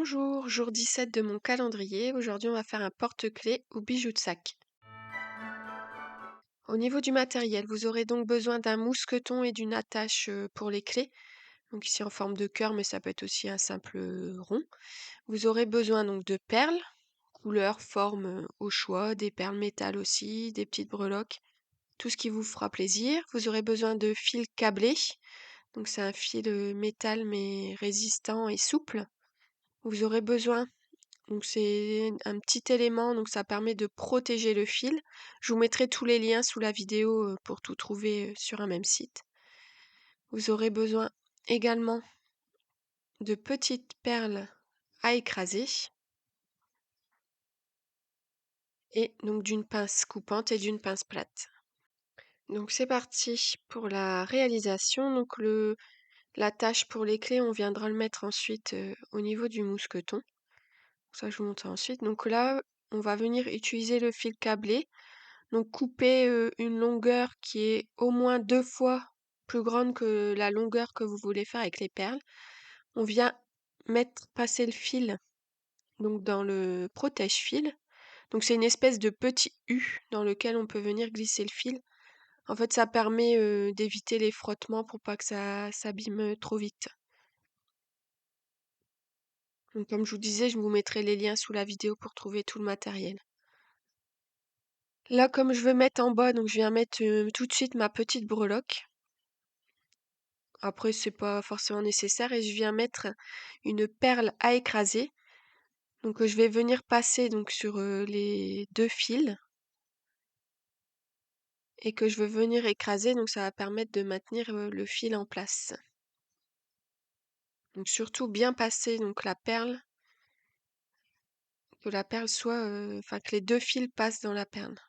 Bonjour, jour 17 de mon calendrier. Aujourd'hui, on va faire un porte-clés ou bijou de sac. Au niveau du matériel, vous aurez donc besoin d'un mousqueton et d'une attache pour les clés. Donc ici en forme de cœur, mais ça peut être aussi un simple rond. Vous aurez besoin donc de perles, couleur, forme au choix, des perles métal aussi, des petites breloques, tout ce qui vous fera plaisir. Vous aurez besoin de fil câblé. Donc c'est un fil métal mais résistant et souple. Vous aurez besoin. Donc c'est un petit élément, donc ça permet de protéger le fil. Je vous mettrai tous les liens sous la vidéo pour tout trouver sur un même site. Vous aurez besoin également de petites perles à écraser et donc d'une pince coupante et d'une pince plate. Donc c'est parti pour la réalisation. Donc l'attache pour les clés, on viendra le mettre ensuite au niveau du mousqueton. Ça je vous montre ensuite. Donc là, on va venir utiliser le fil câblé. Donc couper une longueur qui est au moins 2 fois plus grande que la longueur que vous voulez faire avec les perles. On vient passer le fil donc dans le protège-fil. Donc c'est une espèce de petit U dans lequel on peut venir glisser le fil. En fait, ça permet d'éviter les frottements pour pas que ça s'abîme trop vite. Donc comme je vous disais, je vous mettrai les liens sous la vidéo pour trouver tout le matériel. Là, comme je veux mettre en bas, donc je viens mettre tout de suite ma petite breloque. Après, c'est pas forcément nécessaire et je viens mettre une perle à écraser. Donc, je vais venir passer donc sur les deux fils et que je veux venir écraser. Donc, ça va permettre de maintenir le fil en place. Donc, surtout bien passer donc la perle, que la perle soit, enfin que les deux fils passent dans la perle.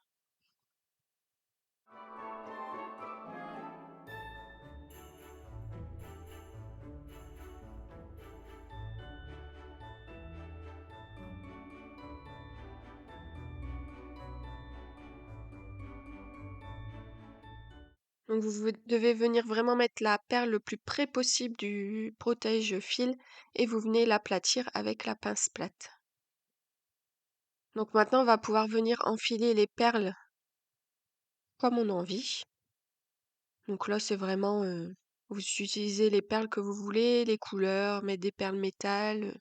Donc, devez venir vraiment mettre la perle le plus près possible du protège-fil et vous venez l'aplatir avec la pince plate. Donc maintenant, on va pouvoir venir enfiler les perles comme on a envie. Donc là, c'est vraiment, vous utilisez les perles que vous voulez, les couleurs, mettre des perles métal.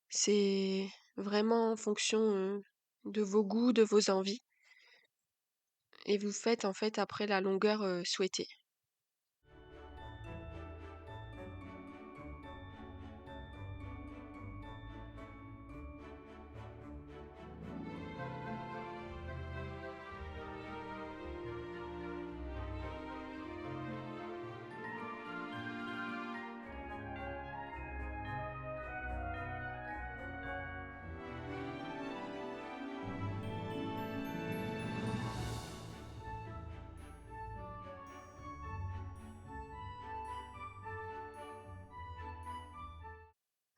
C'est vraiment en fonction de vos goûts, de vos envies. Et vous faites en fait après la longueur souhaitée.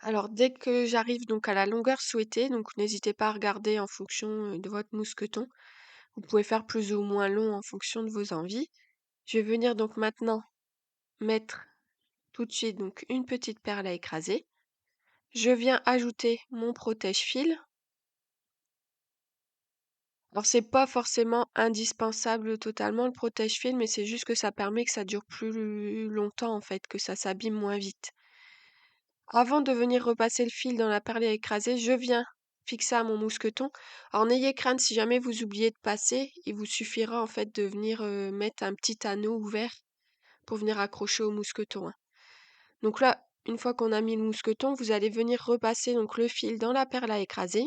Alors dès que j'arrive donc à la longueur souhaitée, donc n'hésitez pas à regarder en fonction de votre mousqueton. Vous pouvez faire plus ou moins long en fonction de vos envies. Je vais venir donc maintenant mettre tout de suite donc une petite perle à écraser. Je viens ajouter mon protège-fil. Alors c'est pas forcément indispensable totalement le protège-fil, mais c'est juste que ça permet que ça dure plus longtemps en fait, que ça s'abîme moins vite. Avant de venir repasser le fil dans la perle à écraser, je viens fixer à mon mousqueton. Alors n'ayez crainte si jamais vous oubliez de passer, il vous suffira en fait de venir mettre un petit anneau ouvert pour venir accrocher au mousqueton, hein. Donc là, une fois qu'on a mis le mousqueton, vous allez venir repasser donc le fil dans la perle à écraser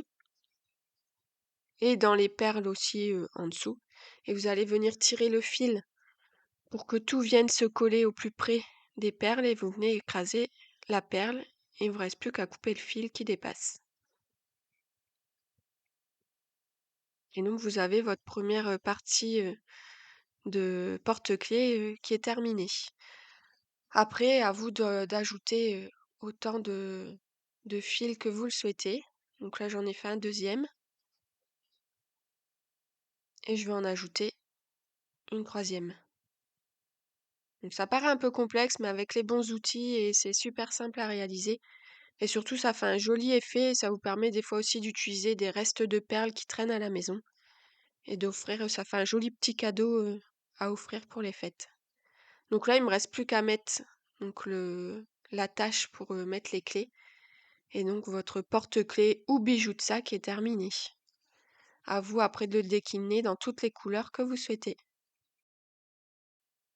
et dans les perles aussi en dessous. Et vous allez venir tirer le fil pour que tout vienne se coller au plus près des perles et vous venez écraser la perle et il ne vous reste plus qu'à couper le fil qui dépasse. Et donc vous avez votre première partie de porte-clés qui est terminée. Après, à vous d'ajouter autant de fils que vous le souhaitez. Donc là, j'en ai fait un deuxième. Et je vais en ajouter une troisième. Donc ça paraît un peu complexe, mais avec les bons outils, et c'est super simple à réaliser, Et surtout, ça fait un joli effet et ça vous permet des fois aussi d'utiliser des restes de perles qui traînent à la maison et d'offrir, ça fait un joli petit cadeau, à offrir pour les fêtes. Donc là, il me reste plus qu'à mettre donc l'attache pour, mettre les clés et donc votre porte-clés ou bijou de sac est terminé. À vous après de le décliner dans toutes les couleurs que vous souhaitez.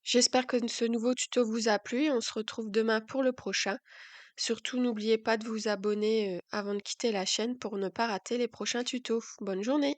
J'espère que ce nouveau tuto vous a plu et on se retrouve demain pour le prochain. Surtout, n'oubliez pas de vous abonner avant de quitter la chaîne pour ne pas rater les prochains tutos. Bonne journée!